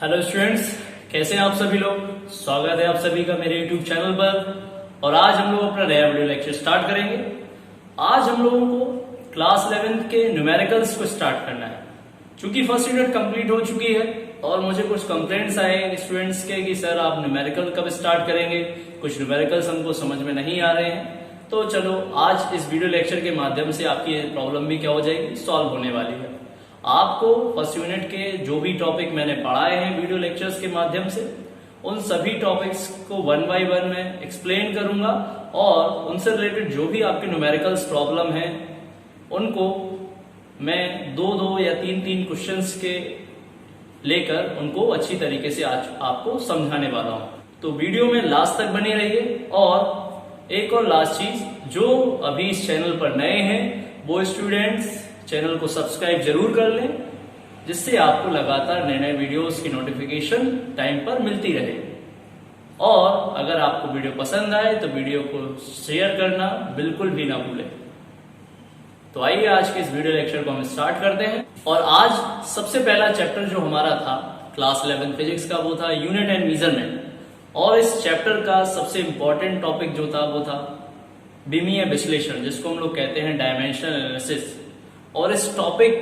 Hello students, कैसे हैं आप सभी लोग। स्वागत है आप सभी का मेरे YouTube चैनल पर। और आज हम लोग अपना नया वीडियो लेक्चर स्टार्ट करेंगे। आज हम लोगों को क्लास 11 के न्यूमेरिकल्स को स्टार्ट करना है। चूंकि फर्स्ट यूनिट कंप्लीट हो चुकी है और मुझे कुछ कंप्लेंट्स आए स्टूडेंट्स के कि सर आप न्यूमेरिकल कब स्टार्ट करेंगे, कुछ न्यूमेरिकल्स हमको समझ में नहीं आ रहे हैं। तो चलो आज इस वीडियो लेक्चर के माध्यम से आपकी प्रॉब्लम भी क्या हो जाएगी, सॉल्व होने वाली है। आपको फर्स्ट यूनिट के जो भी टॉपिक मैंने पढ़ाए हैं वीडियो लेक्चर्स के माध्यम से, उन सभी टॉपिक्स को वन बाय वन मैं एक्सप्लेन करूंगा और उनसे रिलेटेड जो भी आपके न्यूमेरिकल्स प्रॉब्लम है उनको मैं दो या तीन क्वेश्चंस के लेकर उनको अच्छी तरीके से आज आपको समझाने वाला हूं। तो वीडियो में लास्ट तक बने रहिए। और एक और लास्ट चीज, जो अभी इस चैनल पर नए हैं वो स्टूडेंट्स चैनल को सब्सक्राइब जरूर कर लें, जिससे आपको लगातार नए नए वीडियोस की नोटिफिकेशन टाइम पर मिलती रहे। और अगर आपको वीडियो पसंद आए तो वीडियो को शेयर करना बिल्कुल भी ना भूलें। तो आइए आज के इस वीडियो लेक्चर को हम स्टार्ट करते हैं। और आज सबसे पहला चैप्टर जो हमारा था क्लास 11 फिजिक्स का वो था यूनिट एंड मेजरमेंट। और इस चैप्टर का सबसे इंपॉर्टेंट टॉपिक जो था वो था विमीय विश्लेषण, जिसको हम लोग कहते हैं डायमेंशनल एनालिसिस। और इस टॉपिक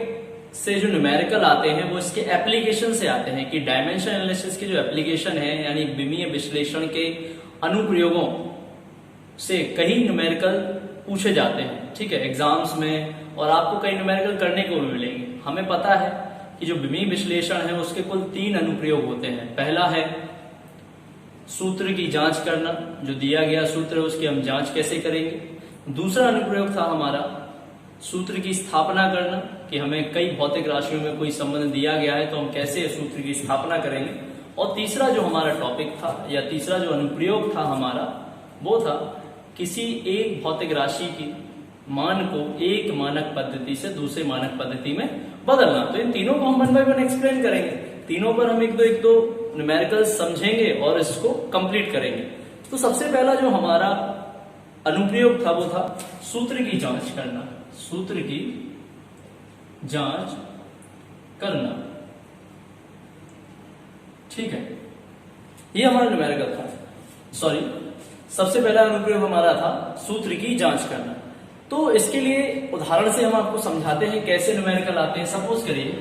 से जो न्यूमेरिकल आते हैं वो इसके एप्लीकेशन से आते हैं कि डायमेंशन एनालिसिस की जो एप्लीकेशन है यानी विमीय विश्लेषण के अनुप्रयोगों से कई न्यूमेरिकल पूछे जाते हैं, ठीक है, एग्जाम्स में। और आपको कई न्यूमेरिकल करने को भी मिलेंगे। हमें पता है कि जो विमीय विश्लेषण है उसके कुल 3 अनुप्रयोग होते हैं। पहला है सूत्र की जांच करना, जो दिया गया सूत्र है उसकी हम जांच कैसे करेंगे। दूसरा अनुप्रयोग था हमारा सूत्र की स्थापना करना, कि हमें कई भौतिक राशियों में कोई संबंध दिया गया है तो हम कैसे सूत्र की स्थापना करेंगे। और तीसरा जो हमारा टॉपिक था या तीसरा जो अनुप्रयोग था हमारा वो था किसी एक भौतिक राशि की मान को एक मानक पद्धति से दूसरे मानक पद्धति में बदलना। तो इन तीनों को हम वन बाय वन एक्सप्लेन करेंगे। तीनों पर हम एक दो न्यूमेरिकल समझेंगे और इसको कंप्लीट करेंगे। तो सबसे पहला जो हमारा अनुप्रयोग था वो था सूत्र की जांच करना। सूत्र की जांच करना, ठीक है, ये हमारा न्यूमेरिकल था। सॉरी, सबसे पहला अनुप्रयोग हमारा था सूत्र की जांच करना। तो इसके लिए उदाहरण से हम आपको समझाते हैं कैसे न्यूमेरिकल आते हैं। सपोज करिए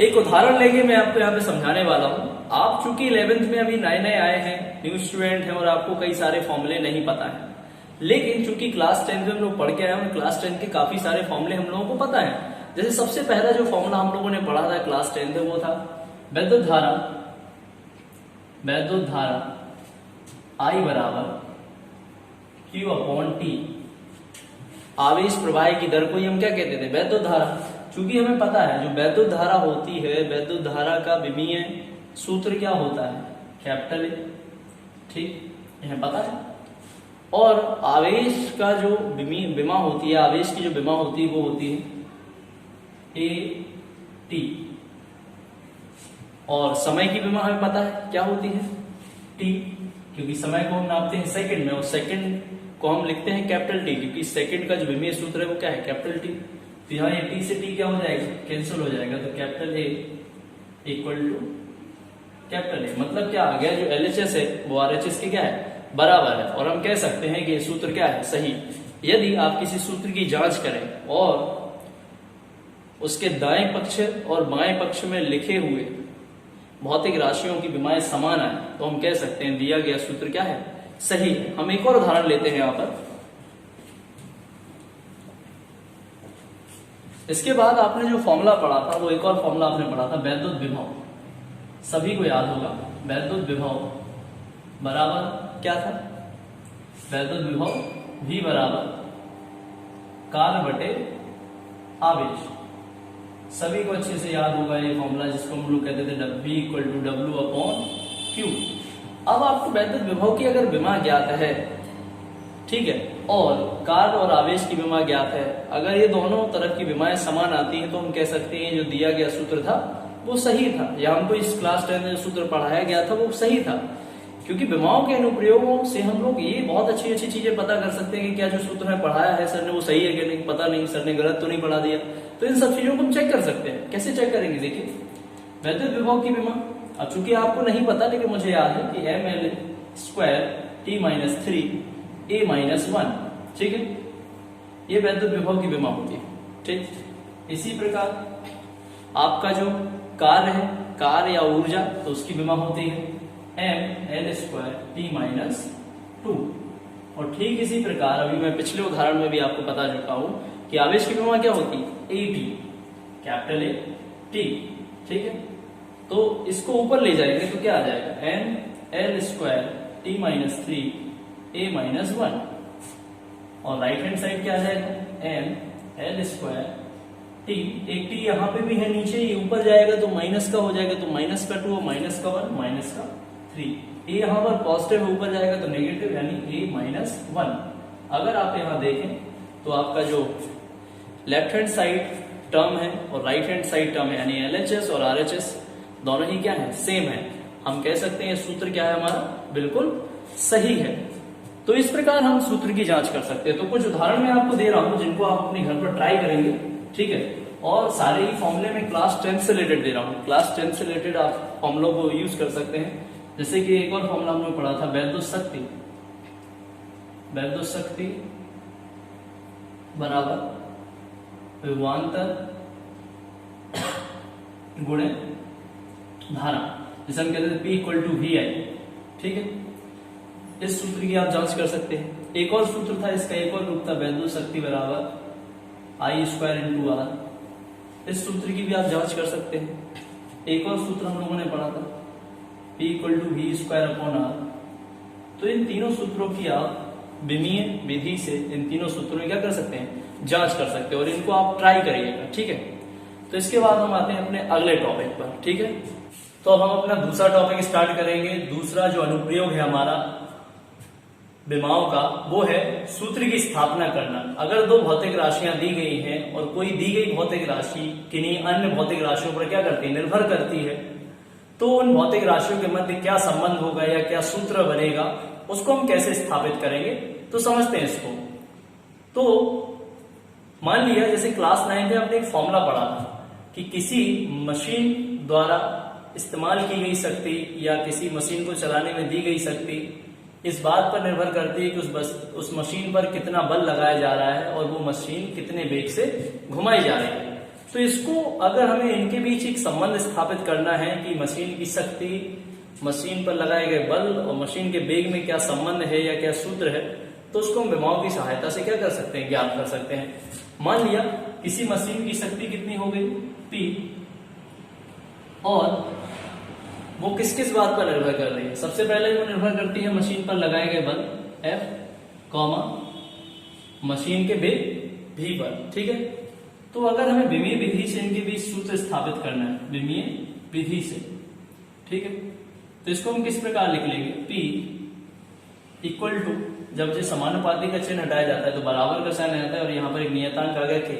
एक उदाहरण लेके मैं आपको यहाँ पे समझाने वाला हूं। आप चूंकि 11th में अभी नए आए हैं, न्यू स्टूडेंट हैं और आपको कई सारे फॉर्मूले नहीं पता है, लेकिन चूंकि क्लास 10 में हम लोग पढ़ के आए हैं, क्लास 10 के काफी सारे फॉर्मूले हम लोगों को पता है। जैसे सबसे पहला जो फॉर्मूला हम लोगों ने पढ़ा था क्लास 10 में वो था वैद्युत धारा I बराबर Q/T। आवेश प्रवाह की दर को हम क्या कहते थे, वैद्युत धारा। चूंकि हमें पता है जो वैद्युत धारा होती है, वैद्युत धारा का विमीय सूत्र क्या होता है, कैपिटल ए, ठीक, यह पता है। और आवेश का जो विमा होती है, आवेश की जो विमा होती है वो होती है AT। और समय की विमा हमें पता है क्या होती है, T, क्योंकि समय को हम नापते हैं सेकंड में और सेकंड को हम लिखते हैं कैपिटल T, क्योंकि सेकंड का जो विमीय सूत्र है वो क्या है, कैपिटल T। तो यहाँ T से T क्या हो जाएगा, कैंसिल हो जाएगा। तो capital A equal to capital A, मतलब क्या आ गया, जो LHS है वो RHS के क्या है, बराबर है। और हम कह सकते हैं कि ये सूत्र क्या है, सही। यदि आप किसी सूत्र की जांच करें और उसके दाएं पक्ष और बाएं पक्ष में लिखे हुए भौतिक राशियों की विमाएं समान आए तो हम कह सकते हैं दिया गया सूत्र क्या है, सही है। हम एक और उदाहरण लेते हैं यहां पर। इसके बाद आपने जो फॉर्मूला पढ़ा था वो एक और फॉर्मूला आपने पढ़ा था वैद्युत विभव, सभी को याद होगा। वैद्युत विभव बराबर क्या था, वैद्युत विभव V बराबर कार्य बटे आवेश। सभी को अच्छे से याद होगा ये फॉर्मूला, जिसको हम लोग कहते थे V इक्वल टू W/Q। अब आपको वैद्युत विभव की अगर विमा ज्ञात है, ठीक है, और कार्य और आवेश की विमा ज्ञात है, अगर ये दोनों तरफ की विमाएं समान आती हैं तो हम कह सकते हैं जो दिया गया सूत्र था वो सही था, या हमको इस क्लास 10 में जो सूत्र पढ़ाया गया था वो सही था। क्योंकि विमाओं के अनुप्रयोगों से हम लोग ये बहुत अच्छी अच्छी चीजें पता कर सकते हैं कि क्या जो सूत्र है पढ़ाया है सर ने वो सही है कि नहीं, पता नहीं सर ने गलत तो नहीं पढ़ा दिया। तो इन सब चीजों को हम चेक कर सकते हैं। कैसे चेक करेंगे, देखिए वैद्युत विभव की विमा, अब चूंकि आपको नहीं पता लेकिन मुझे याद है कि ml square t minus 3 a minus 1, ठीक है, ये वैद्युत विभव की विमा होती है। ठीक, इसी प्रकार आपका जो कार्य है, कार्य या ऊर्जा, तो उसकी विमा होती है ml स्क्वायर t माइनस 2। और ठीक इसी प्रकार अभी मैं पिछले उदाहरण में भी आपको बता चुका हूं कि आवेश की विमा क्या होती है, at, कैपिटल A t, ठीक है। तो इसको ऊपर ले जाएंगे तो क्या आ जाएगा, ml square t minus 3 a minus 1, और राइट हैंड साइड क्या आ जाएगा, ml स्क्वायर t, एक t यहाँ पे भी है नीचे, ये ऊपर जाएगा तो माइनस का हो जाएगा, तो माइनस का 2 और माइनस का 1 माइनस का 3, a यहाँ पर पॉजिटिव है, ऊपर जाएगा तो नेगेटिव, यानी a माइनस 1। अगर आप यहाँ देखें तो आपका जो लेफ्ट हैंड साइड टर्म है और राइट हैंड साइड टर्म है, यानी LHS और RHS दोनों ही क्या है, सेम है। हम कह सकते हैं सूत्र क्या है हमारा, बिल्कुल सही है। तो इस प्रकार हम सूत्र की जांच कर सकते हैं। तो कुछ उदाहरण मैं आपको दे रहा हूं जिनको आप अपने घर पर ट्राई करेंगे, ठीक है। और सारे ही फॉर्मूले में क्लास 10 से रिलेटेड दे रहा हूं, क्लास 10 से रिलेटेड आप फॉर्मूलों को यूज कर सकते हैं। जैसे कि एक और फॉर्मूला हमने पढ़ा था, वैद्युत शक्ति बराबर विभवांतर गुणे धारा, जिसे हम कहते थे P इक्वल टू VI, ठीक है। इस सूत्र की आप जांच कर सकते हैं। एक और सूत्र था इसका, एक और रूप था, वैद्युत शक्ति बराबर I स्क्वायर इंटू R। इस सूत्र की भी आप जांच कर सकते हैं। एक और सूत्र हम लोगों ने पढ़ा था, P equal to V square upon R। तो इन तीनों सूत्रों की आप विमीय विधि से इन तीनों सूत्रों में क्या कर सकते हैं, जांच कर सकते हैं, और इनको आप ट्राई करिएगा, ठीक है। तो इसके बाद हम आते हैं अपने अगले टॉपिक पर, ठीक है। तो अब हम अपना दूसरा टॉपिक स्टार्ट करेंगे। दूसरा जो अनुप्रयोग है हमारा विमाओं का, वो है सूत्र की स्थापना करना। अगर दो भौतिक राशियां दी गई हैं और कोई दी गई भौतिक राशि किन्हीं अन्य भौतिक राशियों पर क्या करती है, निर्भर करती है, तो उन भौतिक राशियों के मध्य क्या संबंध होगा या क्या सूत्र बनेगा, उसको हम कैसे स्थापित करेंगे, तो समझते हैं इसको। तो मान लिया जैसे क्लास 9 में आपने एक फॉर्मूला पढ़ा था कि किसी मशीन द्वारा इस्तेमाल की गई शक्ति या किसी मशीन को चलाने में दी गई शक्ति इस बात पर निर्भर करती है कि उस मशीन पर कितना बल लगाया जा रहा है और वो मशीन कितने वेग से घुमाई जा रही है। तो इसको अगर हमें इनके बीच एक संबंध स्थापित करना है कि मशीन की शक्ति, मशीन पर लगाए गए बल और मशीन के वेग में क्या संबंध है या क्या सूत्र है, तो उसको हम विमाओं की सहायता से क्या कर सकते हैं, ज्ञात कर सकते हैं। मान लिया किसी मशीन की शक्ति कितनी हो गई, P, और वो किस किस बात पर निर्भर कर रही है। सबसे पहले वो निर्भर करती है मशीन पर लगाए गए बल F, मशीन के वेग V पर, ठीक है। तो अगर हमें विमीय विधि से इनके बीच सूत्र स्थापित करना है, विमीय विधि से, ठीक है, तो इसको हम किस प्रकार लिख लेंगे, P इक्वल टू, जब जो समानुपाती का चिन्ह हटाया जाता है तो बराबर का साइन आता है, और यहाँ पर एक नियतांक आ गया K,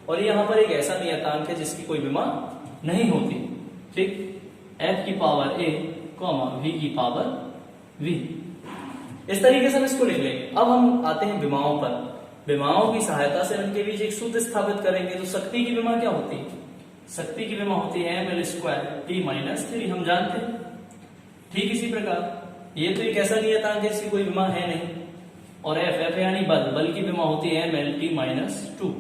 और यहाँ पर एक ऐसा नियतांक है जिसकी कोई विमा नहीं होती, ठीक, F की पावर A, V की पावर V। इस तरीके से हम इसको लिख लेंगे। अब हम आते हैं विमाओं पर। विमाओं की सहायता से उनके बीच एक सूत्र स्थापित करेंगे। तो शक्ति की विमा क्या होती है, शक्ति की विमा होती है ml स्क्वायर t माइनस 3, हम जानते हैं। ठीक इसी प्रकार ये तो एक ऐसा नियतांक है जिसकी कोई विमा है नहीं, और F यानी बल की विमा होती है ml t माइनस 2।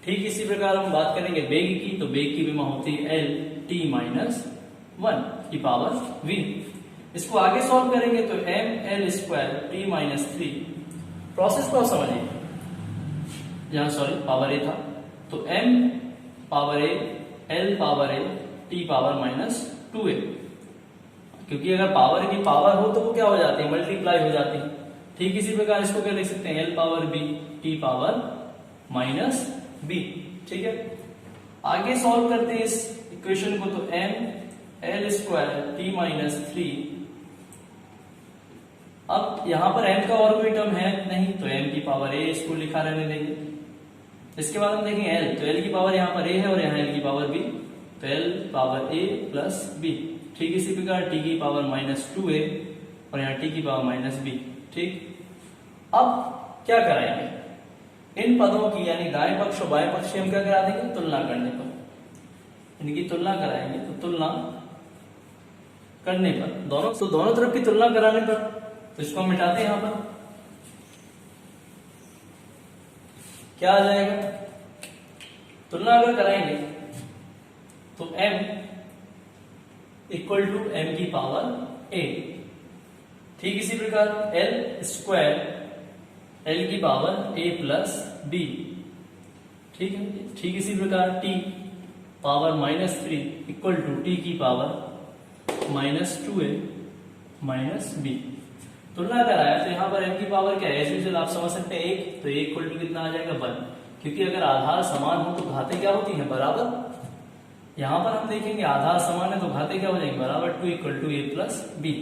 ठीक इसी प्रकार हम बात करेंगे वेग की, तो वेग की विमा होती है l t माइनस 1 की पावर v। इसको आगे सॉल्व करेंगे तो ml square t minus 3, process को समझिए, यहाँ सॉरी पावर a था, तो m power a, l power a, t power minus 2a, क्योंकि अगर पावर की पावर हो तो वो क्या हो जाती है, मल्टीप्लाई हो जाती है। ठीक इसी प्रकार इसको क्या लिख सकते हैं, l power b, t power minus b। ठीक है, आगे सॉल्व करते हैं इस इक्वेशन को, तो m l square t minus 3, अब यहां पर m का और कोई टर्म है नहीं, तो m की पावर a इसको लिखा रहने देंगे। इसके बाद हम देखेंगे l, तो l की पावर यहाँ पर a है और यहाँ l की पावर b, तो l power a plus b। ठीक इसी प्रकार t की पावर माइनस 2a और यहाँ टी की पावर माइनस बी। ठीक, अब क्या कराएंगे इन पदों की, यानी दाएं पक्ष और बाएं पक्ष की हम क्या करा देंगे, तुलना करने पर, इनकी तुलना कराएंगे। तो तुलना करने पर दोनों तरफ की तुलना कराने पर, तो इसको हम मिटाते हैं। यहां पर क्या आ जाएगा, तुलना अगर कराएंगे तो m इक्वल टू m की पावर a। ठीक इसी प्रकार l स्क्वायर l की पावर a प्लस b। ठीक है, ठीक इसी प्रकार t power -3 equal to t की पावर -2a माइनस b। तुलना कराया तो यहाँ पर m की पावर क्या है, एज यूजुअल आप समझ सकते हैं 1, तो a इक्वल टू कितना आ जाएगा 1, क्योंकि अगर आधार समान हो तो घातें क्या होती हैं, बराबर। यहां पर हम देखेंगे आधार समान है तो घातें क्या हो जाएंगी, बराबर। 2 equal to a plus b।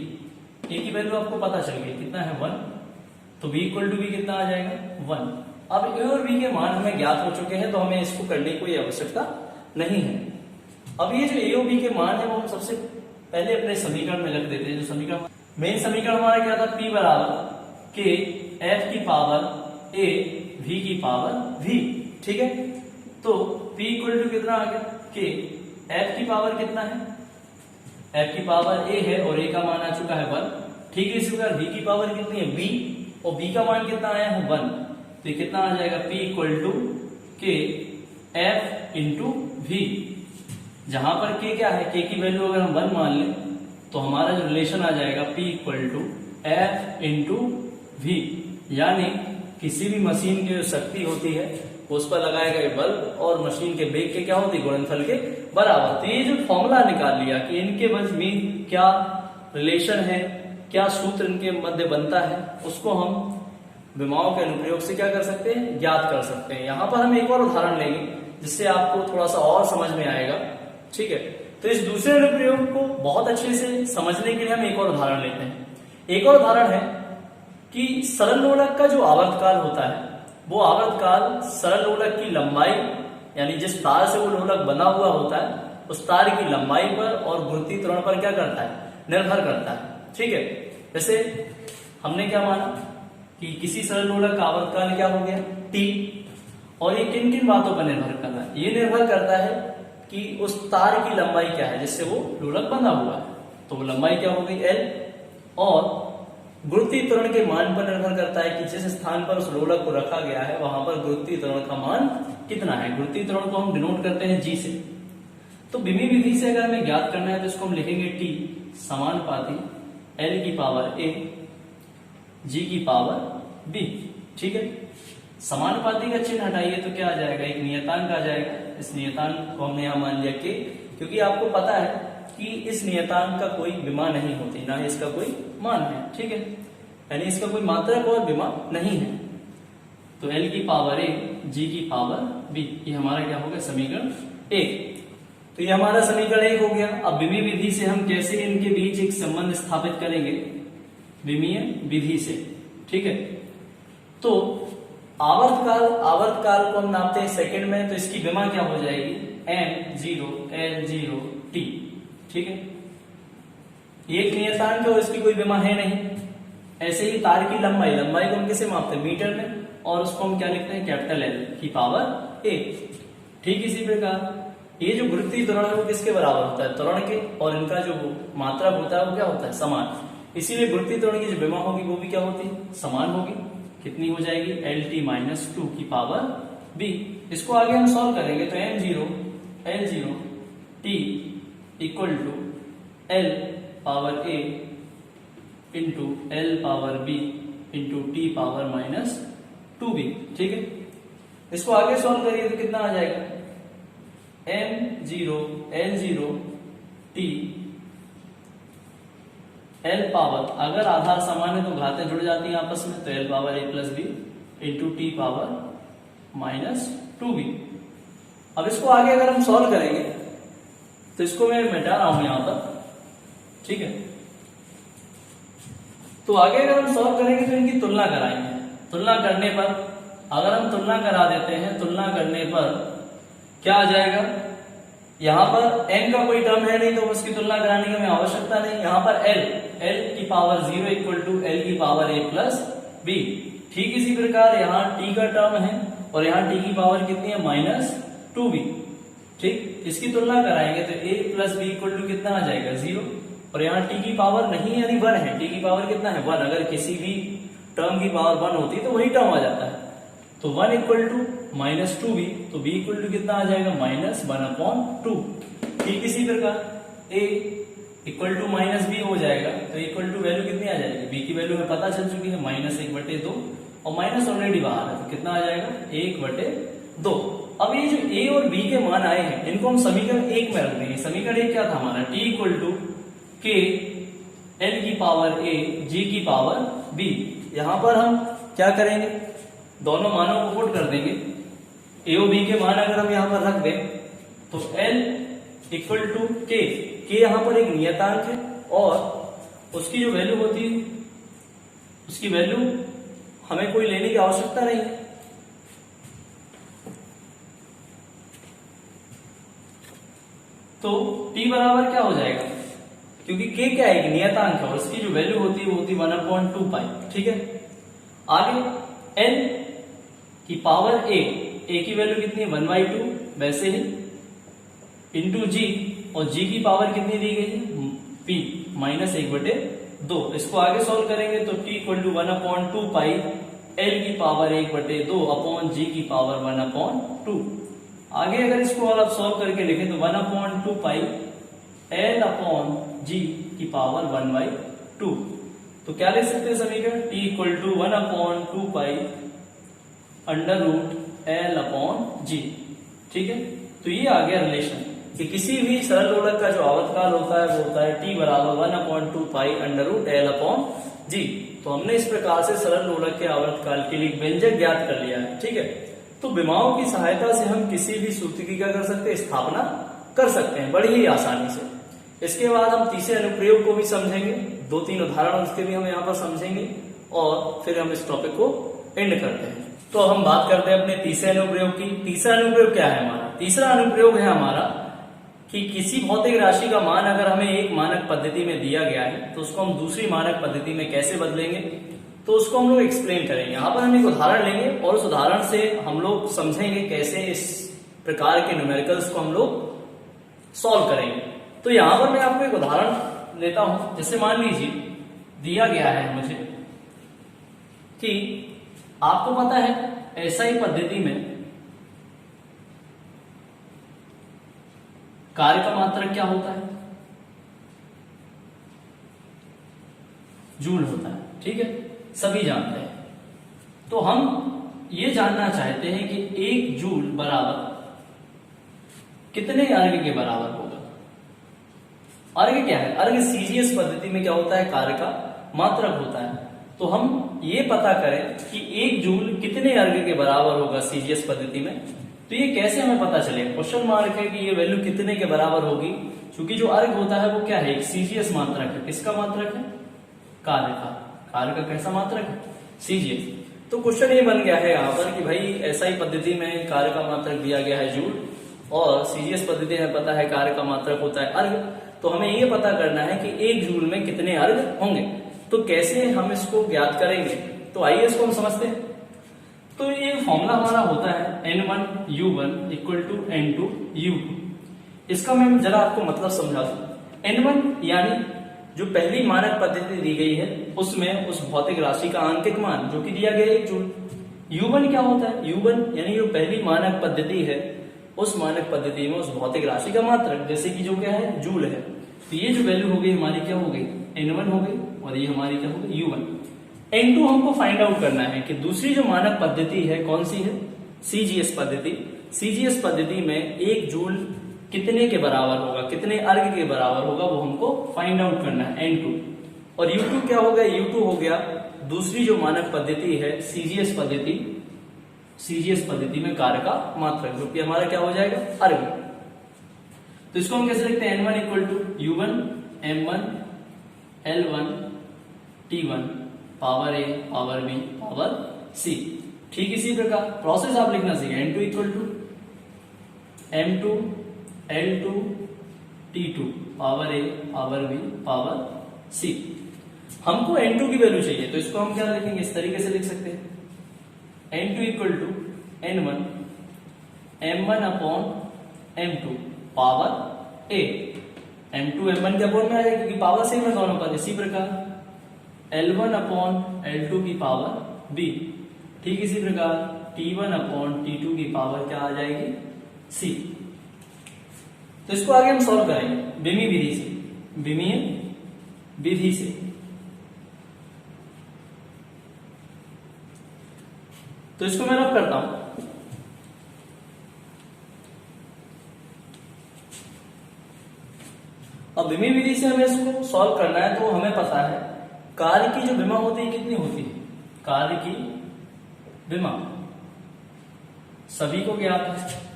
a की वैल्यू आपको पता चल गई कितना है 1, तो b इक्वल टू b कितना आ जाएगा 1। अब a और b के मान हमें ज्ञात हो चुके हैं, तो हमें इसको करने की कोई आवश्यकता नहीं है। अब ये जो a और b के मान है वो हम सबसे पहले अपने समीकरण में रख देते हैं। जो समीकरण, मेन समीकरण हमारा क्या था, p बराबर k f की पावर a v की पावर v। ठीक है, तो p इक्वल टू कितना आ गया, k f की पावर कितना है, f की पावर a है और a का मान आ चुका है 1। ठीक है, इसी प्रकार v की पावर कितनी है b, और b का मान कितना आया है 1, तो ये कितना आ जाएगा p equal to k f into v। जहां पर k क्या है, k की वैल्यू अगर हम 1 मान लें तो हमारा जो रिलेशन आ जाएगा p equal to f into v, यानी किसी भी मशीन की जो शक्ति होती है उस पर लगाए गए बल और मशीन के वेग के क्या होती है, गुणनफल के बराबर। तो ये जो फॉर्मूला निकाल लिया कि इनके मध्य में क्या रिलेशन है, क्या सूत्र इनके मध्य बनता है, उसको हम विमाओं के अनुप्रयोग से क्या कर सकते हैं, ज्ञात कर सकते हैं। यहाँ पर हम एक और उदाहरण लेंगे जिससे आपको थोड़ा सा और समझ में आएगा। ठीक है, तो इस दूसरे अनुप्रयोग को बहुत अच्छे से समझने के लिए हम एक और उदाहरण लेते हैं। एक और उदाहरण है कि सरल लोलक का जो आवर्तकाल होता है, वो आवर्तकाल सरल लोलक की लंबाई, यानी जिस तार से वो लोलक बना हुआ होता है उस तार की लंबाई पर और गुरुत्वीय त्वरण पर क्या करता है, निर्भर करता है। ठीक है, जैसे हमने क्या माना कि किसी सरल लोलक का आवर्तकाल क्या हो गया t, और ये किन किन बातों पर निर्भर करता है, ये निर्भर करता है कि उस तार की लंबाई क्या है जिससे वो लोलक बंधा हुआ है, तो वो लंबाई क्या हो गई l, और गुरुत्वीय त्वरण के मान पर निर्भर करता है कि जिस स्थान पर उस लोलक को रखा गया है वहां पर गुरुत्वीय त्वरण का मान कितना है। गुरुत्वीय त्वरण को हम डिनोट करते हैं g से। तो बिमी विधि से अगर हमें ज्ञात करना है तो इसको हम लिखेंगे t समानुपाती l की पावर a g की पावर b। ठीक है, समानुपाती का चिन्ह हटाइए तो क्या आ जाएगा, एक नियतांक आ जाएगा। इस नियतांक को हमने यहां मान लिया k, क्योंकि आपको पता है कि इस नियतांक का कोई विमा नहीं होती, ना इसका कोई मान है। ठीक है, यानी इसका कोई मात्रक और विमा नहीं है। तो l की पावर a g की पावर b, ये हमारा क्या हो गया, समीकरण 1। तो ये हमारा समीकरण 1 हो गया। अब विमीय विधि से हम कैसे इनके बीच एक संबंध स्थापित करेंगे, विमीय विधि से। ठीक है, तो आवर्तकाल को हम नापते हैं सेकंड में, तो इसकी विमा क्या हो जाएगी, m0 l0 t। ठीक है, एक नियतांक है और इसकी कोई विमा है नहीं। ऐसे ही तार की लंबाई को हम किसे मापते हैं, मीटर में, और उसको हम क्या लिखते हैं, कैपिटल L की पावर a। ठीक इसी प्रकार ये जो गुरुत्वीय त्वरण है वो किसके बराबर होता है, त्वरण के, और इनका जो मात्रा होता है वो क्या होता है, समान। इसीलिए गुरुत्वीय त्वरण की जो विमा होगी वो भी क्या होती है, समान होगी। कितनी हो जाएगी, LT-2 की पावर b। इसको आगे हम सॉल्व करेंगे तो m0 l0 t equal to l power a into l power b into t power -2b। ठीक है, इसको आगे सॉल्व करिए तो कितना आ जाएगा, m0 l0 t l power, अगर आधार समान है तो घातें जुड़ जाती हैं आपस में, तो l power a plus b into t power -2b। अब इसको आगे अगर हम सॉल्व करेंगे तो इसको मैं मिटा रहा हूं यहां पर। ठीक है, तो आगे अगर हम सॉल्व करेंगे तो इनकी तुलना कराएंगे। तुलना करने पर, अगर हम तुलना करा देते हैं, तुलना करने पर क्या आ जाएगा, यहाँ पर n का कोई टर्म है नहीं तो उसकी तुलना कराने की हमें आवश्यकता नहीं। यहाँ पर l की पावर 0 इक्वल टू l की पावर a प्लस b। ठीक इसी प्रकार यहाँ t का टर्म है और यहाँ t की पावर कितनी है माइनस 2b। ठीक, इसकी तुलना कराएंगे तो a plus b equal to कितना आ जाएगा 0, और यहाँ t की पावर नहीं यानी 1 है, t की पावर कितना है 1। अगर किसी भी टर्म की पावर 1 होती तो वही टर्म आ जाता है। तो 1 इक्वल टू माइनस 2b, तो b इक्वल टू कितना आ जाएगा माइनस 1/2। ठीक इसी प्रकार a equal to minus b हो जाएगा तो इक्वल टू वैल्यू कितनी आ जाएगी, b की वैल्यू हमें पता चल चुकी है -1/2, और माइनस ऑलरेडी बाहर है तो कितना आ जाएगा 1/2। अब ये जो a और b के मान आए हैं इनको हम समीकरण 1 में रख देंगे। समीकरण 1 क्या था हमारा, t equal to k l की पावर a g की पावर b। यहां पर हम क्या करेंगे, दोनों मानों को पुट कर देंगे। a और b के मान अगर हम यहां पर रख दें तो l इक्वल टू k यहां पर एक नियतांक है और उसकी जो वैल्यू होती है उसकी वैल्यू हमें कोई लेने की आवश्यकता नहीं है। तो t बराबर क्या हो जाएगा, क्योंकि k क्या है एक नियतांक है और उसकी जो वैल्यू होती है वो होती है 1/2 पाई। ठीक है, आगे n की पावर a की वैल्यू कितनी है 1/2 वैसे ही इंटू g, और g की पावर कितनी दी गई है p -1/2। इसको आगे सॉल्व करेंगे तो t equal to 1/2 pi l की पावर 1/2 अपॉन g की पावर 1/2। आगे अगर इसको और आप सॉल्व करके लिखें तो 1/2 पाई l अपॉन g की पावर 1/2। तो क्या लिख सकते हैं समीकरण, t equal to 1/2 pi under root l upon g। ठीक है, तो ये आ गया रिलेशन कि किसी भी सरल लोलक का जो आवर्तकाल होता है वो होता है t बराबर 1/2 pi under root l upon g। तो हमने इस प्रकार से सरल लोलक के आवर्तकाल के लिए व्यंजक ज्ञात कर लिया है। ठीक है, तो विमाओं की सहायता से हम किसी भी सूत्र की क्या कर सकते हैं, स्थापना कर सकते हैं बड़ी ही आसानी से। इसके बाद हम तीसरे अनुप्रयोग को भी समझेंगे, 2-3 उदाहरण उसके भी हम यहाँ पर समझेंगे और फिर हम इस टॉपिक को एंड करते हैं। तो हम बात करते हैं अपने तीसरे अनुप्रयोग की। तीसरा अनुप्रयोग क्या है हमारा, तीसरा अनुप्रयोग है हमारा कि किसी भौतिक राशि का मान अगर हमें एक मानक पद्धति में दिया गया है तो उसको हम दूसरी मानक पद्धति में कैसे बदलेंगे, तो उसको हम लोग एक्सप्लेन करेंगे। यहाँ पर हम एक उदाहरण लेंगे और उस उदाहरण से हम लोग समझेंगे कैसे इस प्रकार के न्यूमेरिकल्स को हम लोग सॉल्व करेंगे। तो यहाँ पर मैं आपको एक उदाहरण लेता हूं, जैसे मान लीजिए दिया गया है मुझे कि आपको पता है एसआई पद्धति में कार्य का मात्रक क्या होता है, जूल होता है। ठीक है, सभी जानते हैं। तो हम ये जानना चाहते हैं कि 1 जूल बराबर कितने अर्घ के बराबर होगा। अर्घ क्या है, अर्घ सीजीएस पद्धति में क्या होता है, कार्य का मात्रक होता है। तो हम ये पता करें कि 1 जूल कितने अर्घ के बराबर होगा सीजीएस पद्धति में। तो ये कैसे हमें पता चलेगा, क्वेश्चन मार्क है कि ये वैल्यू कितने के बराबर होगी, क्योंकि जो अर्घ होता है वो क्या है, एक सीजीएस मात्रक है। किसका मात्रक है, कार्य का। कार्य का कैसा मात्रक है, सीजीएस। तो क्वेश्चन ये बन गया है यहाँ पर कि भाई एसआई पद्धति में कार्य का मात्रक दिया गया है जूल और सीजीएस पद्धति में पता है कार्य का मात्रक होता है अर्घ। तो हमें ये पता करना है कि 1 जूल में कितने अर्घ होंगे। तो कैसे हम इसको ज्ञात करेंगे, तो आइए इसको हम समझते हैं। तो ये फॉर्मूला हमारा होता है N1U1 इक्वल टू N2U2। इसका मैं जरा आपको मतलब समझा दूं। N1 यानी जो पहली मानक पद्धति दी गई है उसमें उस भौतिक राशि का आंकिक मान जो कि दिया गया है 1 जूल। U1 क्या होता है, U1 यानी जो पहली मानक पद्धति है उस मानक पद्धति में उस भौतिक राशि का मात्रक, जैसे कि जो क्या है जूल है। तो ये जो वैल्यू हो गई हमारी क्या हो गई, N1 हो गई, और ये हमारी क्या हो गई U1। N2 हमको फाइंड आउट करना है कि दूसरी जो मानक पद्धति है कौन सी है, सीजीएस पद्धति। सीजीएस पद्धति में 1 जूल कितने के बराबर होगा, कितने अर्घ के बराबर होगा, वो हमको फाइंड आउट करना है N2। और U2 क्या हो गया, U2 हो गया दूसरी जो मानक पद्धति है सीजीएस पद्धति। सीजीएस पद्धति में कार्य का मात्रक जो कि हमारा क्या हो जाएगा, अर्घ। तो इसको हम कैसे लिखते हैं, N1 equal to U1 M1 L1 T1 power A power B power C। ठीक इसी प्रकार प्रोसेस आप लिखना सीखें, N2 equal to M2 L2 T2 power A power B power C। हमको N2 की वैल्यू चाहिए, तो इसको हम क्या लिखेंगे, इस तरीके से लिख सकते हैं N2 equal to N1 M1 upon M2 power A। M2 M1 के अपॉन में आ जाएगा क्योंकि पावर सेम है दोनों पर। इसी प्रकार L1 अपॉन L2 की पावर B, ठीक इसी प्रकार T1 अपॉन T2 की पावर क्या आ जाएगी, C। तो इसको आगे हम सॉल्व करेंगे बीमीय विधि से, बीमीय विधि से। तो इसको मैं रब करता हूं। अब बीमीय विधि से हमें इसको सॉल्व करना है, तो हमें पता है कार्य की जो विमा होती है कितनी होती है, कार्य की विमा सभी को ज्ञात है,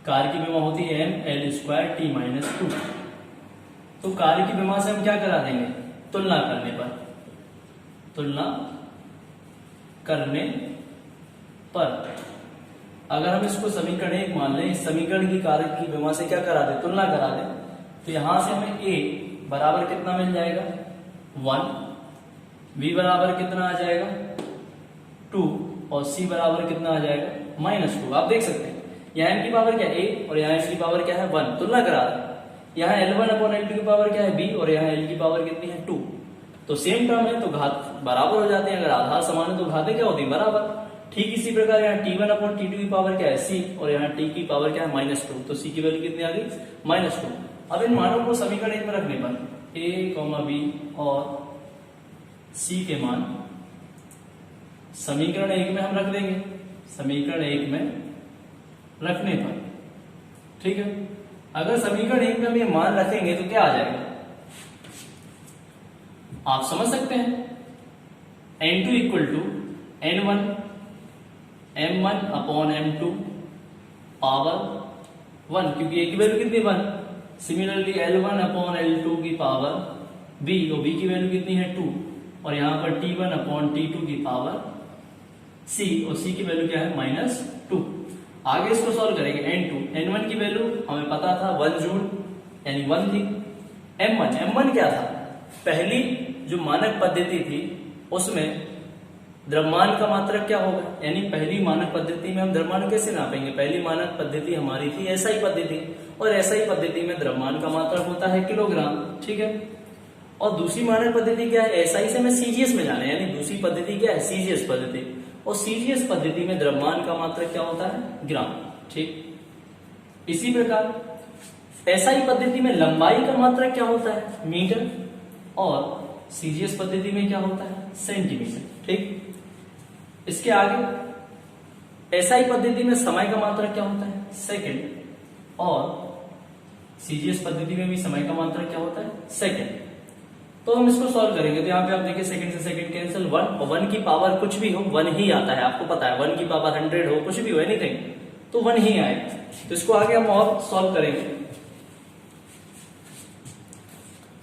कार्य की विमा होती है mL² T-2। तो कार्य की विमा से हम क्या करा देंगे, तुलना करने पर, तुलना करने पर अगर हम इसको समीकरण 1 मान लें, इस समीकरण की कार्य की विमा से क्या करा दे, तुलना करा दे, तो यहां से हमें A बराबर कितना मिल जाएगा 1, B बराबर कितना आ जाएगा 2 और C बराबर कितना आ जाएगा -2। आप देख सकते हैं यहाँ m की पावर क्या है A और यहाँ m की पावर क्या है 1, तुलना करा रहे। यहाँ L1 अपॉन L2 की पावर क्या है B और यहाँ L की पावर कितनी है 2। तो सेम टर्म है तो घात बराबर हो जाते हैं, अगर आधार समान है तो घातें क्या होती है, बराबर। ठीक इसी प्रकार यहाँ T1 अपॉन T2 की पावर क्या है C और यहाँ T की पावर क्या है -2, तो C की वैल्यू कितनी आ गई -2। अब इन मानों को समीकरण 1 में रखने पर A, B और C के मान समीकरण 1 में हम रख देंगे, समीकरण 1 में रखने पर, ठीक है। अगर समीकरण 1 में हम ये मान रखेंगे तो क्या आ जाएगा, आप समझ सकते हैं N2 equal to N1 M1 upon M2 power 1, क्योंकि A की वैल्यू कितनी 1। सिमिलरली L1 अपॉन L2 की पावर B और B की वैल्यू कितनी है 2 और यहां पर T1 अपॉन T2 की पावर C और C की वैल्यू क्या है -2। आगे इसको सॉल्व करेंगे N2, N1 की वैल्यू हमें पता था 1 जूल यानी 1 थी। M1 क्या था, पहली जो मानक पद्धति थी उसमें द्रव्यमान का मात्रक क्या होगा, यानी पहली मानक पद्धति में हम द्रव्यमान कैसे नापेंगे, पहली मानक पद्धति हमारी थी SI पद्धति और SI पद्धति में द्रव्यमान का मात्रक होता है किलोग्राम, ठीक है। और दूसरी मानक पद्धति क्या है, SI से हमें CGS में जाना है, यानी दूसरी पद्धति क्या है CGS पद्धति, और CGS पद्धति में द्रव्यमान का मात्रक क्या होता है ग्राम, ठीक। इसी प्रकार SI पद्धति में लंबाई का मात्रक क्या होता है मीटर और CGS पद्धति में क्या होता है सेंटीमीटर, ठीक। इसके आगे SI पद्धति में समय का मात्रक क्या होता है सेकंड और CGS पद्धति में भी समय का मात्रक क्या होता है सेकंड। तो हम इसको सॉल्व करेंगे, तो यहाँ पे आप देखिए सेकंड से सेकंड कैंसिल, 1 और 1 की पावर कुछ भी हो 1 ही आता है, आपको पता है 1 की पावर 100 हो कुछ भी हो एनीथिंग तो 1 ही आएगा। तो इसको आगे हम और सॉल्व करेंगे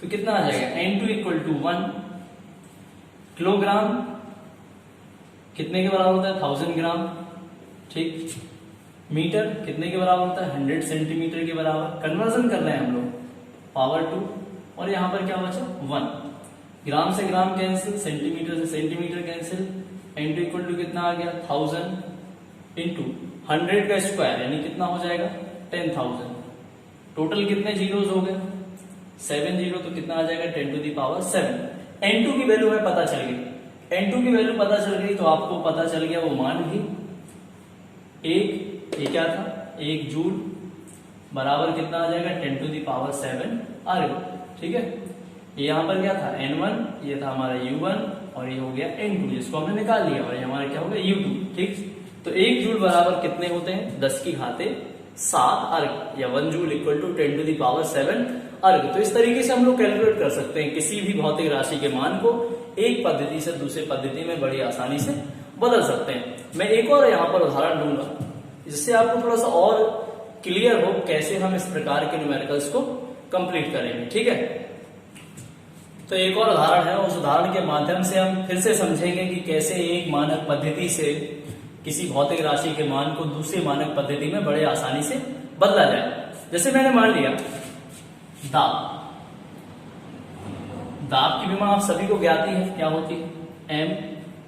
तो कितना आ जाएगा N2 इक्वल टू 1 किलोग्राम कितने के बराबर होता है 1000 ग्राम, ठीक। मीटर कितने के बराबर होता है 100 सेंटीमीटर के बराबर, कन्वर्जन कर रहे हैं हम लोग पावर 2 और यहां पर क्या बचा 1, ग्राम से ग्राम कैंसिल, सेंटीमीटर से centimetre cancel, N2 equal to कितना आ गया 1000 इंटू 100 का स्क्वायर यानी कितना हो जाएगा 10,000। टोटल कितने जीरोस हो गए 7 जीरो, तो कितना आ जाएगा 10 टू दी पावर 7। N2 की वैल्यू हमें पता चल गई, N2 की वैल्यू पता चल गई तो आपको पता चल गया वो मान भी ये क्या था 1 जूल बराबर कितना आ जाएगा 10 टू दी पावर 7 अर्ग, ठीक है। ये यहाँ पर क्या था N1, ये था हमारा U1 और ये हो गया N2 जिसको हमने निकाल लिया और ये हमारा क्या हो गया U2, ठीक। तो 1 जूल बराबर कितने होते हैं 10 की घाते 7 अर्ग या 1 joule equal to 10 to the power 7 erg. तो इस तरीके से हम लोग कैलकुलेट कर सकते हैं किसी भी भौतिक राशि के मान को एक पद्धति से दूसरे पद्धति में बड़ी आसानी से बदल सकते हैं। मैं एक और यहाँ पर उदाहरण दूंगा जिससे आपको थोड़ा सा और क्लियर हो कैसे हम इस प्रकार के न्यूमेरिकल्स को कंप्लीट करेंगे, ठीक है। तो एक और उदाहरण है, उस उदाहरण के माध्यम से हम फिर से समझेंगे कि कैसे एक मानक पद्धति से किसी भौतिक राशि के मान को दूसरी मानक पद्धति में बड़े आसानी से बदला जाए। जैसे मैंने मान लिया दाब की विमा आप सभी को ज्ञात ही है, क्या होती है, M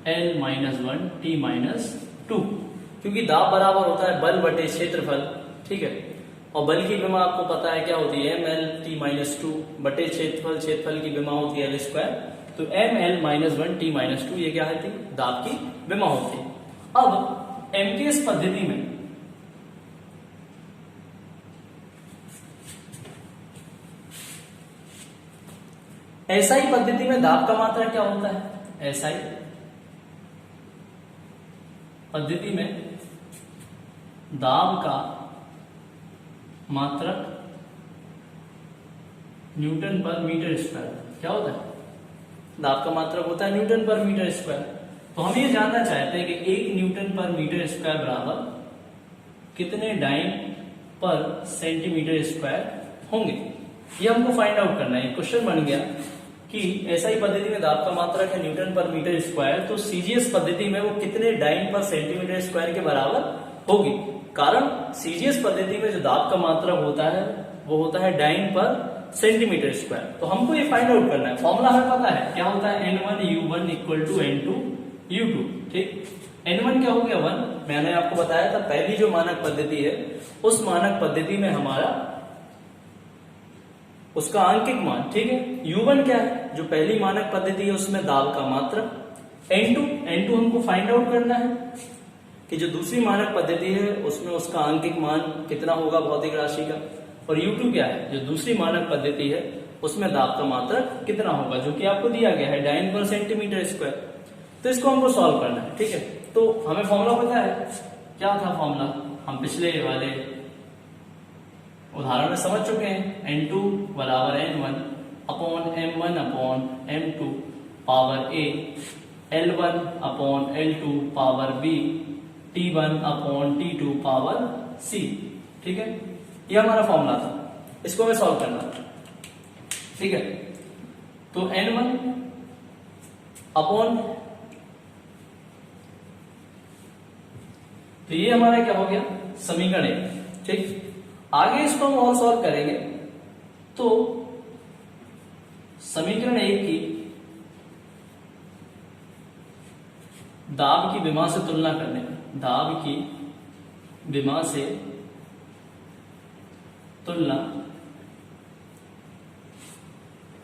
L minus one T minus two, क्योंकि दाब बराबर होता है बल बटे क्षेत्रफल, ठीक है। और बल की विमा आपको पता है क्या होती है, M L T minus two बटे क्षेत्रफल की विमा होती है एल स्क्वायर, तो M L minus one T minus two ये क्या है, दाब की विमा होती है। अब एमकेएस पद्धति में एसआई पद्धति में दाब का मात्रा क्या होता है, एसआई पद्धति में दाब का मात्रक न्यूटन पर मीटर स्क्वायर क्या होता है, दाब का मात्रक होता है न्यूटन पर मीटर स्क्वायर। तो हम ये जानना चाहते हैं कि 1 न्यूटन पर मीटर स्क्वायर बराबर कितने डाइन पर सेंटीमीटर स्क्वायर होंगे, ये हमको फाइंड आउट करना है। क्वेश्चन बन गया कि एसआई पद्धति में दाब का मात्रक है न्यूटन पर मीटर स्क्वायर, तो सीजीएस पद्धति में वो कितने डाइन पर सेंटीमीटर स्क्वायर के बराबर होगी। कारण सीजीएस पद्धति में जो दाब का मात्रक होता है वो होता है डाइन पर सेंटीमीटर स्क्वायर। तो हमको ये फाइंड आउट करना है, फॉर्मूला हमें पता है क्या होता है, N1U1 इक्वल टू N2U2, ठीक। N1 क्या हो गया 1, मैंने आपको बताया था पहली जो मानक पद्धति है उस मानक पद्धति में हमारा उसका आंकिक मान, ठीक है। U1 क्या है, जो पहली मानक पद्धति है उसमें दाब का मात्रक। N2 हमको फाइंड आउट करना है कि जो दूसरी मानक पद्धति है उसमें उसका आंकिक मान कितना होगा भौतिक राशि का। और U2 क्या है, जो दूसरी मानक पद्धति है उसमें दाब का मात्रक कितना होगा, जो कि आपको दिया गया है डाइन पर सेंटीमीटर स्क्वायर। तो इसको हमको सॉल्व करना है, ठीक है। तो हमें फॉर्मूला पता है, क्या था फॉर्मूला, हम पिछले वाले उदाहरण में समझ चुके हैं। N2 बराबर N1 upon M1 upon M2 power A, L1 upon L2 power B, T1 upon T2 power C, ठीक है। ये हमारा फॉर्मूला था, इसको हमें सॉल्व करना था, ठीक है। तो N1 अपॉन, तो ये हमारा क्या हो गया समीकरण 1, ठीक। आगे इसको हम और सॉल्व करेंगे तो समीकरण 1 की दाब की विमा से तुलना करने पर, दाब की विमा से तुलना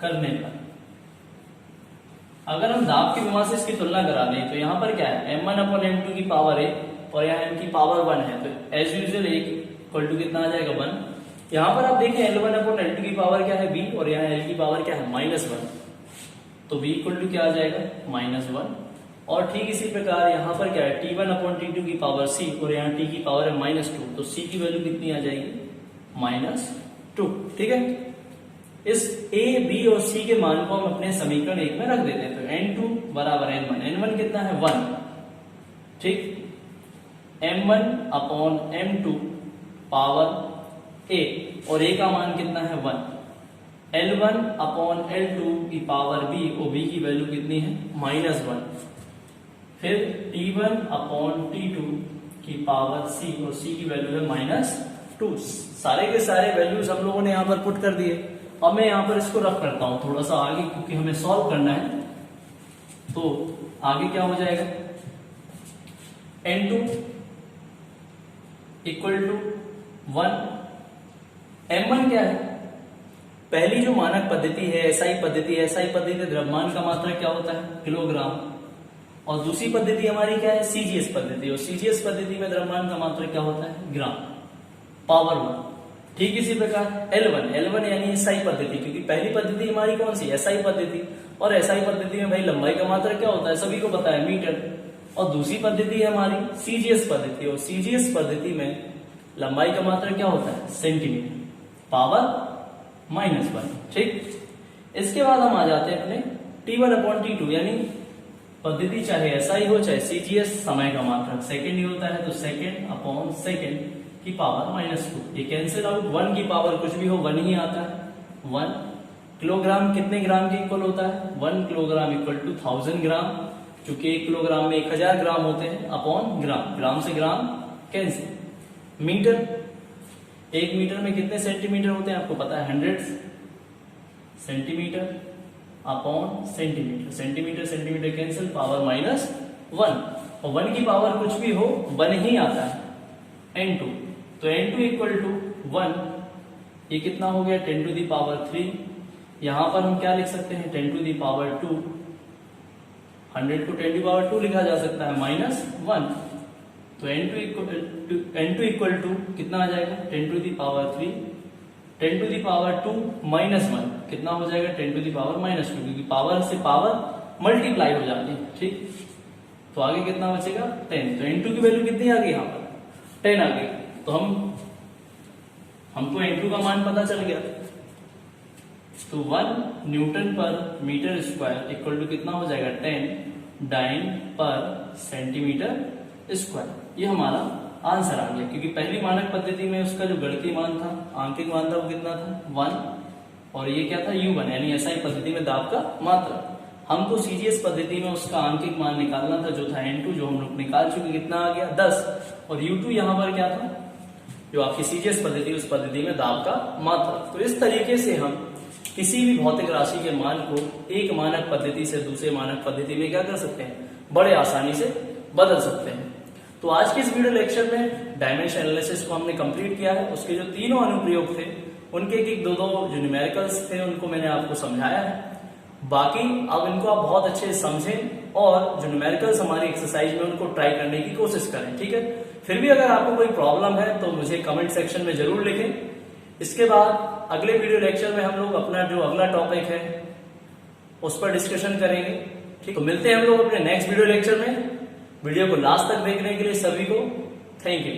करने पर अगर हम दाब की विमा से इसकी तुलना करा दें तो यहां पर क्या है, M1 अपॉन M2 की पावर है और यहाँ M की पावर 1 है, तो एज यूजुअल इक्वल टू कितना आ जाएगा 1। यहाँ पर आप देखिए L1 अपॉन L2 की पावर क्या है B, और यहाँ L की पावर क्या है -1, तो B इक्वल टू क्या आ जाएगा -1। और ठीक इसी प्रकार यहाँ पर क्या है T1 अपॉन T2 की पावर C, और यहाँ T की पावर है -2, तो C की वैल्यू कितनी आ जाएगी -2, ठीक है। इस A, B और C के मान को हम अपने समीकरण 1 में रख देते हैं। तो N2 बराबर N1, N1 कितना है 1, ठीक। M1 upon M2 power A, और A का मान कितना है 1, L1 अपॉन L2 की पावर B, और B की वैल्यू कितनी है -1, फिर T1 अपॉन T2 की पावर C, और C की वैल्यू है -2। सारे के सारे वैल्यूज हम लोगों ने यहाँ पर पुट कर दिए। अब मैं यहाँ पर इसको रफ करता हूं थोड़ा सा आगे, क्योंकि हमें सॉल्व करना है। तो आगे क्या हो जाएगा, N2 इक्वल टू 1, M1 क्या है, पहली जो मानक पद्धति है एसआई पद्धति, एसआई पद्धति में द्रव्यमान का मात्रा क्या होता है किलोग्राम, और दूसरी पद्धति हमारी क्या है सीजीएस पद्धति, और सीजीएस पद्धति में द्रव्यमान का मात्रा क्या होता है ग्राम पावर 1। ठीक इसी प्रकार L1 यानी एसआई पद्धति, क्योंकि पहली पद्धति हमारी कौन सी एसआई पद्धति, और एसआई पद्धति में भाई लंबाई का मात्रा क्या होता है सभी को पता है मीटर, और दूसरी पद्धति है हमारी सीजीएस पद्धति, और सीजीएस पद्धति में लंबाई का मात्रा क्या होता है सेंटीमीटर पावर -1। ठीक, इसके बाद हम आ जाते हैं अपने T1 अपॉन T2, यानी पद्धति चाहे एसआई हो चाहे सीजीएस, समय का मात्रक सेकंड ही होता है, तो सेकंड अपॉन सेकंड की पावर -2, ये कैंसिल आउट, 1 की पावर कुछ भी हो 1 ही आता है। 1 किलोग्राम कितने ग्राम के इक्वल होता है, 1 किलोग्राम इक्वल टू 1000 ग्राम, क्योंकि 1 किलोग्राम में 1000 ग्राम होते हैं, अपॉन ग्राम, ग्राम से ग्राम कैंसिल। मीटर 1 मीटर में कितने सेंटीमीटर होते हैं आपको पता है, 100 centimetre upon centimetre, centimetre centimetre cancel, power -1, और 1 की पावर कुछ भी हो 1 ही आता है, n2, तो n2 इक्वल टू 1, ये कितना हो गया 10 टू दी पावर 3, यहां पर हम क्या लिख सकते हैं 10 टू दी पावर 2, 100 को 10 टू पावर 2 लिखा जा सकता है -1, तो n2 इक्वल टू कितना आ जाएगा 10 to the power 3, 10 to the power 2 -1 कितना हो जाएगा 10 टू दी पावर -2, क्योंकि पावर से पावर मल्टीप्लाई हो जाती है, ठीक। तो आगे कितना बचेगा 10, तो n2 की वैल्यू कितनी आ गई यहाँ पर 10 आ गई, तो हमको n2 का मान पता चल गया, तो 1 न्यूटन पर मीटर स्क्वायर इक्वल टू कितना हो जाएगा 10 डाइन पर सेंटीमीटर स्क्वायर, ये हमारा आंसर आ गया, क्योंकि पहली मानक पद्धति में उसका जो गणितीय मान था, आंकिक मान था, वो कितना था 1, और ये क्या था U1, यानी एसआई पद्धति में दाब का मात्रा। हमको सीजीएस पद्धति में उसका आंकिक मान निकालना था, जो था n2, जो हम लोग निकाल चुके, कितना आ गया 10, और U2 यहाँ पर क्या था, जो आपकी सीजीएस पद्धति, उस पद्धति में दाब का मात्रा। तो इस तरीके से हम किसी भी भौतिक राशि के मान को एक मानक पद्धति से दूसरे मानक पद्धति में क्या कर सकते हैं, बड़े आसानी से बदल सकते हैं। तो आज के इस वीडियो लेक्चर में डायमेंशन एनालिसिस को हमने कंप्लीट किया है, उसके जो तीनों अनुप्रयोग थे उनके एक दो जो न्यूमेरिकल्स थे उनको मैंने आपको समझाया है। बाकी अब इनको आप बहुत अच्छे से समझें और जो न्यूमेरिकल्स हमारी एक्सरसाइज में उनको ट्राई करने की कोशिश करें, ठीक है। फिर भी अगर आपको कोई प्रॉब्लम है तो मुझे कमेंट सेक्शन में जरूर लिखें। इसके बाद अगले वीडियो लेक्चर में हम लोग अपना जो अगला टॉपिक है उस पर डिस्कशन करेंगे, ठीक। तो मिलते हैं हम लोग अपने नेक्स्ट वीडियो लेक्चर में। वीडियो को लास्ट तक देखने के लिए सभी को थैंक यू।